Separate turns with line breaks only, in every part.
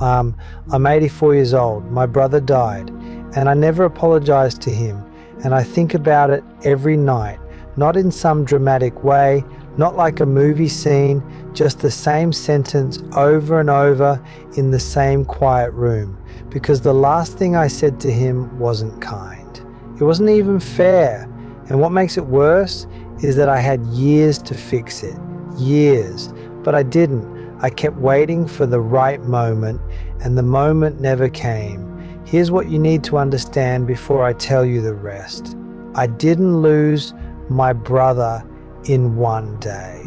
I'm 84 years old. My brother died, and I never apologized to him. And I think about it every night, not in some dramatic way, not like a movie scene, just the same sentence over and over in the same quiet room. Because the last thing I said to him wasn't kind. It wasn't even fair. And what makes it worse is that I had years to fix it. Years. But I didn't. I kept waiting for the right moment, and the moment never came. Here's what you need to understand before I tell you the rest. I didn't lose my brother in one day.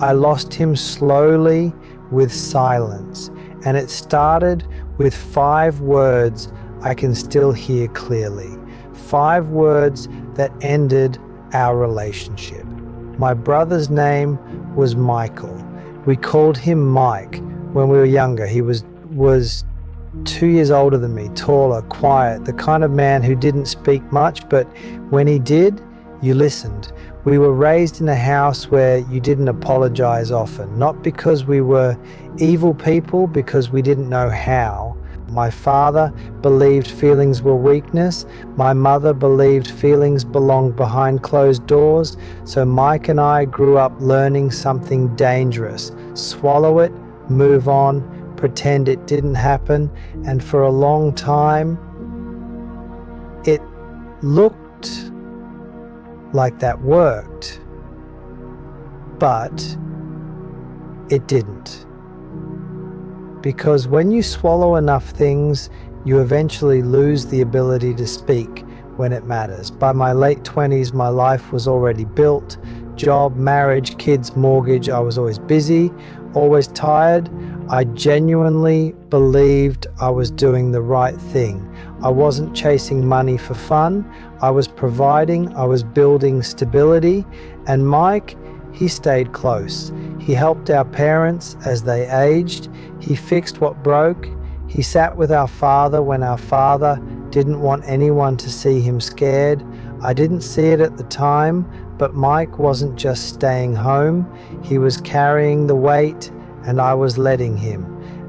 I lost him slowly with silence, and it started with 5 words I can still hear clearly. 5 words that ended our relationship. My brother's name was Michael. We called him Mike when we were younger. He was 2 years older than me, taller, quiet, the kind of man who didn't speak much, but when he did, you listened. We were raised in a house where you didn't apologize often, not because we were evil people, because we didn't know how. My father believed feelings were weakness. My mother believed feelings belonged behind closed doors. So Mike and I grew up learning something dangerous. Swallow it, move on, pretend it didn't happen. And for a long time, it looked like that worked, but it didn't. Because when you swallow enough things, you eventually lose the ability to speak when it matters. By my late 20s, my life was already built. Job, marriage, kids, mortgage. I was always busy, always tired. I genuinely believed I was doing the right thing. I wasn't chasing money for fun. I was providing, I was building stability. And Mike, he stayed close. He helped our parents as they aged. He fixed what broke. He sat with our father when our father didn't want anyone to see him scared. I didn't see it at the time, but Mike wasn't just staying home. He was carrying the weight, and I was letting him.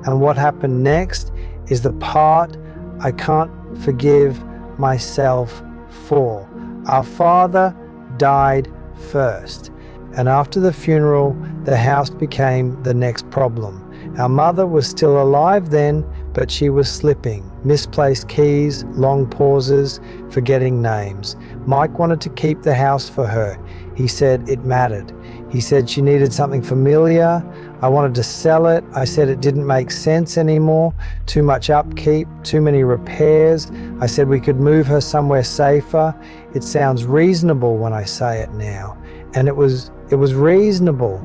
And what happened next is the part I can't forgive myself for. Our father died first. And after the funeral, the house became the next problem. Our mother was still alive then, but she was slipping. Misplaced keys, long pauses, forgetting names. Mike wanted to keep the house for her. He said it mattered. He said she needed something familiar. I wanted to sell it. I said it didn't make sense anymore. Too much upkeep, too many repairs. I said we could move her somewhere safer. It sounds reasonable when I say it now. And it was reasonable.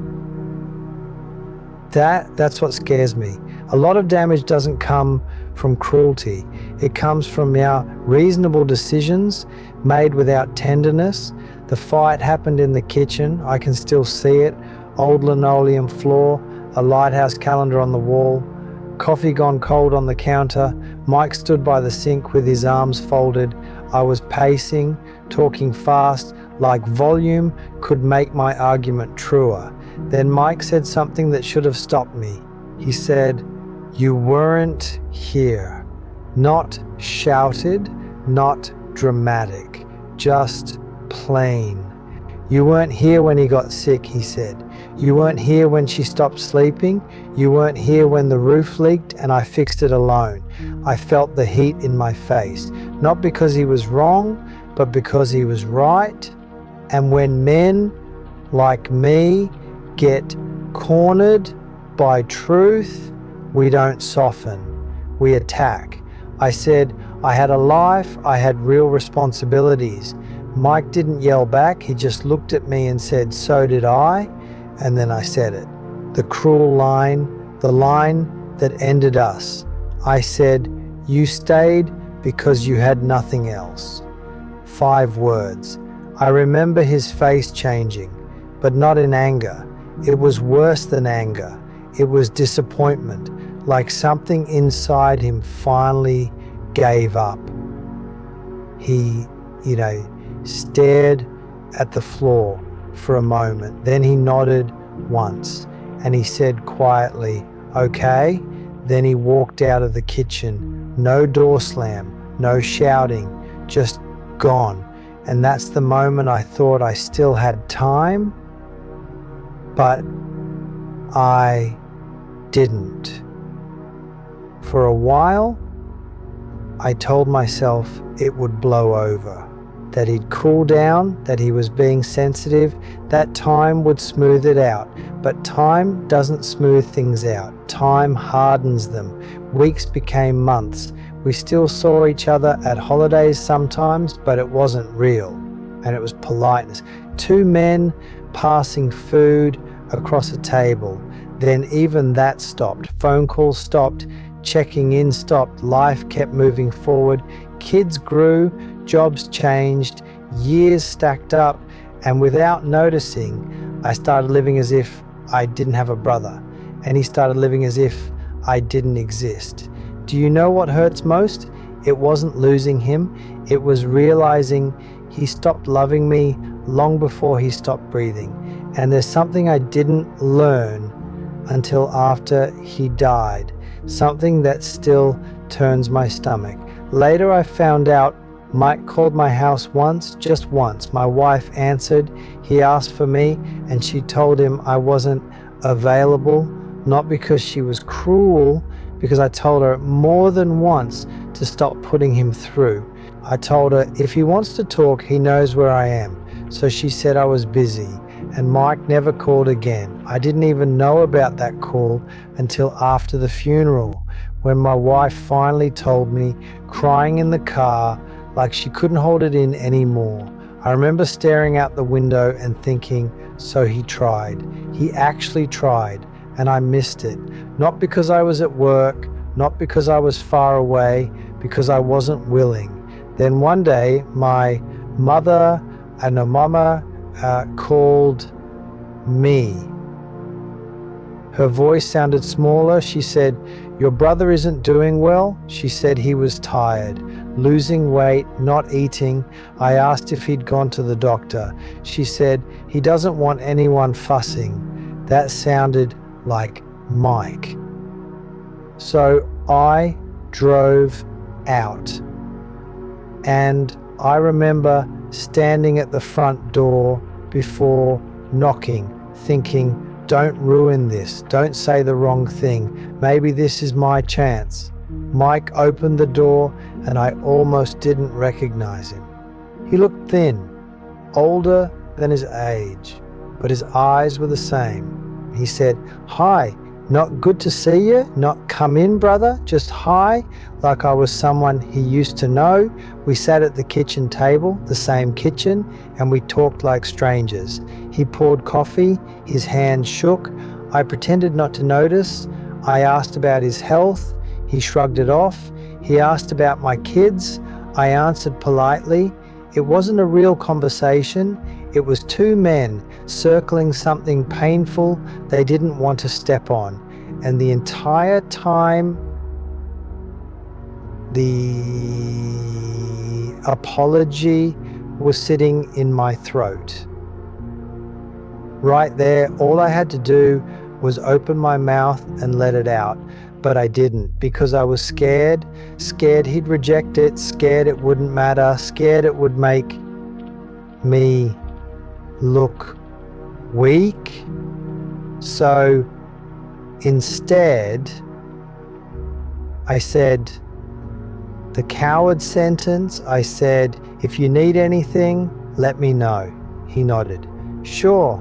That's what scares me. A lot of damage doesn't come from cruelty. It comes from our reasonable decisions made without tenderness. The fight happened in the kitchen. I can still see it. Old linoleum floor, a lighthouse calendar on the wall, coffee gone cold on the counter. Mike stood by the sink with his arms folded. I was pacing, talking fast, like volume could make my argument truer. Then Mike said something that should have stopped me. He said, "You weren't here." Not shouted, not dramatic, just plain. "You weren't here when he got sick," he said. "You weren't here when she stopped sleeping. You weren't here when the roof leaked and I fixed it alone." I felt the heat in my face, not because he was wrong, but because he was right. And when men like me get cornered by truth, we don't soften, we attack. I said, I had a life, I had real responsibilities. Mike didn't yell back, he just looked at me and said, "So did I." And then I said it. The cruel line, the line that ended us. I said, "You stayed because you had nothing else." 5 words. I remember his face changing, but not in anger. It was worse than anger. It was disappointment, like something inside him finally gave up. He, stared at the floor for a moment. Then he nodded once and he said quietly, "Okay, Then he walked out of the kitchen. No door slam, no shouting, just gone. And that's the moment I thought I still had time, but I didn't. For a while, I told myself it would blow over, that he'd cool down, that he was being sensitive, that time would smooth it out. But time doesn't smooth things out. Time hardens them. Weeks became months. We still saw each other at holidays sometimes, but it wasn't real, and it was politeness. Two men passing food across a table. Then even that stopped. Phone calls stopped. Checking in stopped. Life kept moving forward. Kids grew, jobs changed, years stacked up, and without noticing, I started living as if I didn't have a brother, and he started living as if I didn't exist. Do you know what hurts most? It wasn't losing him, it was realizing he stopped loving me long before he stopped breathing. And there's something I didn't learn until after he died, something that still turns my stomach. Later I found out Mike called my house once, just once. My wife answered. He asked for me, and she told him I wasn't available, not because she was cruel, because I told her more than once to stop putting him through. I told her if he wants to talk, he knows where I am. So she said I was busy, and Mike never called again. I didn't even know about that call until after the funeral, when my wife finally told me, crying in the car like she couldn't hold it in anymore. I remember staring out the window and thinking, so he tried. He actually tried, and I missed it. Not because I was at work, not because I was far away, because I wasn't willing. Then one day, my mother and her mama called me. Her voice sounded smaller. She said, "Your brother isn't doing well." She said he was tired, losing weight, not eating. I asked if he'd gone to the doctor. She said, "He doesn't want anyone fussing." That sounded like Mike. So I drove out. And I remember standing at the front door before knocking, thinking, don't ruin this, don't say the wrong thing, maybe this is my chance. Mike opened the door and I almost didn't recognize him. He looked thin, older than his age, but his eyes were the same. He said, "Hi, not good to see you, not come in, brother, just hi," like I was someone he used to know. We sat at the kitchen table, the same kitchen, and we talked like strangers. He poured coffee, his hand shook. I pretended not to notice. I asked about his health. He shrugged it off. He asked about my kids. I answered politely. It wasn't a real conversation. It was two men circling something painful they didn't want to step on. And the entire time, the apology was sitting in my throat. Right there, all I had to do was open my mouth and let it out. But I didn't, because I was scared he'd reject it, scared it wouldn't matter, scared it would make me look weak. So instead, I said the coward sentence. I said, "If you need anything, let me know." He nodded. "Sure."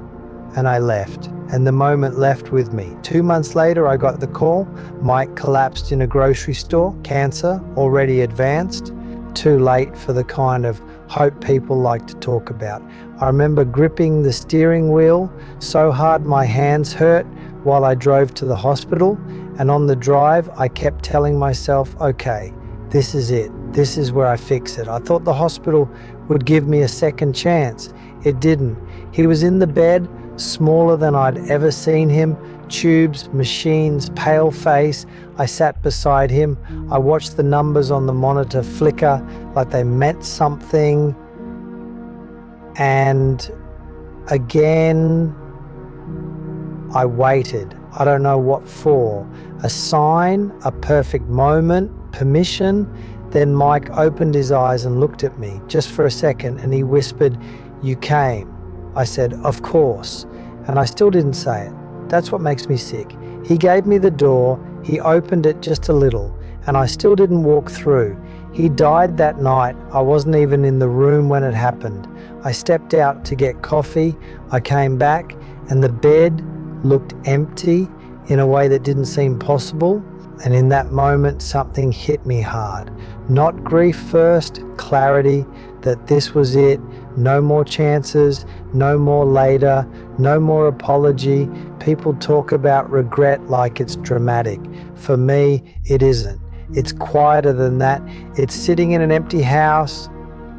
And I left. And the moment left with me. 2 months later, I got the call. Mike collapsed in a grocery store, cancer, already advanced. Too late for the kind of hope people like to talk about. I remember gripping the steering wheel so hard my hands hurt while I drove to the hospital. And on the drive, I kept telling myself, okay, this is it. This is where I fix it. I thought the hospital would give me a second chance. It didn't. He was in the bed, smaller than I'd ever seen him, tubes, machines, pale face. I sat beside him. I watched the numbers on the monitor flicker like they meant something. And again, I waited. I don't know what for. A sign, a perfect moment, permission. Then Mike opened his eyes and looked at me just for a second, and he whispered, "You came." I said, "Of course." And I still didn't say it. That's what makes me sick. He gave me the door, he opened it just a little, and I still didn't walk through. He died that night. I wasn't even in the room when it happened. I stepped out to get coffee. I came back, and the bed looked empty in a way that didn't seem possible. And in that moment, something hit me hard. Not grief first, clarity that this was it. No more chances, no more later, no more apology. People talk about regret like it's dramatic. For me, it isn't. It's quieter than that. It's sitting in an empty house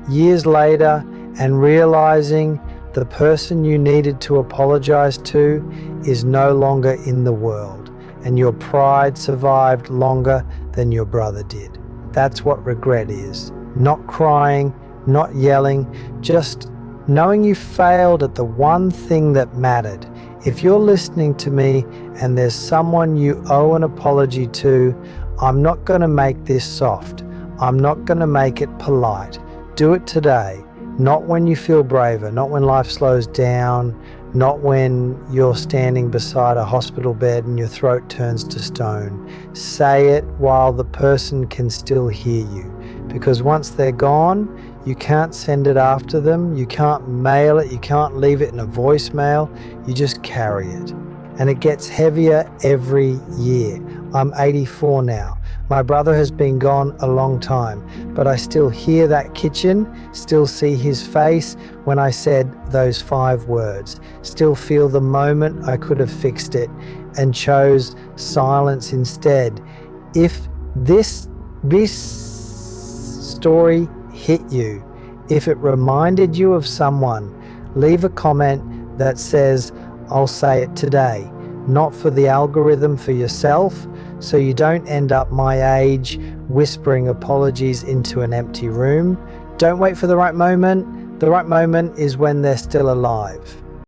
years later and realizing the person you needed to apologize to is no longer in the world, and your pride survived longer than your brother did. That's what regret is. Not crying, not yelling, just knowing you failed at the one thing that mattered. If you're listening to me and there's someone you owe an apology to, I'm not going to make this soft. I'm not going to make it polite. Do it today. Not when you feel braver, not when life slows down, not when you're standing beside a hospital bed and your throat turns to stone. Say it while the person can still hear you, because once they're gone, you can't send it after them, you can't mail it, you can't leave it in a voicemail, you just carry it. And it gets heavier every year. I'm 84 now. My brother has been gone a long time, but I still hear that kitchen, still see his face when I said those 5 words, still feel the moment I could have fixed it and chose silence instead. If this story hit you, if it reminded you of someone, leave a comment that says, "I'll say it today," not for the algorithm, for yourself, so you don't end up my age whispering apologies into an empty room. Don't wait for the right moment. The right moment is when they're still alive.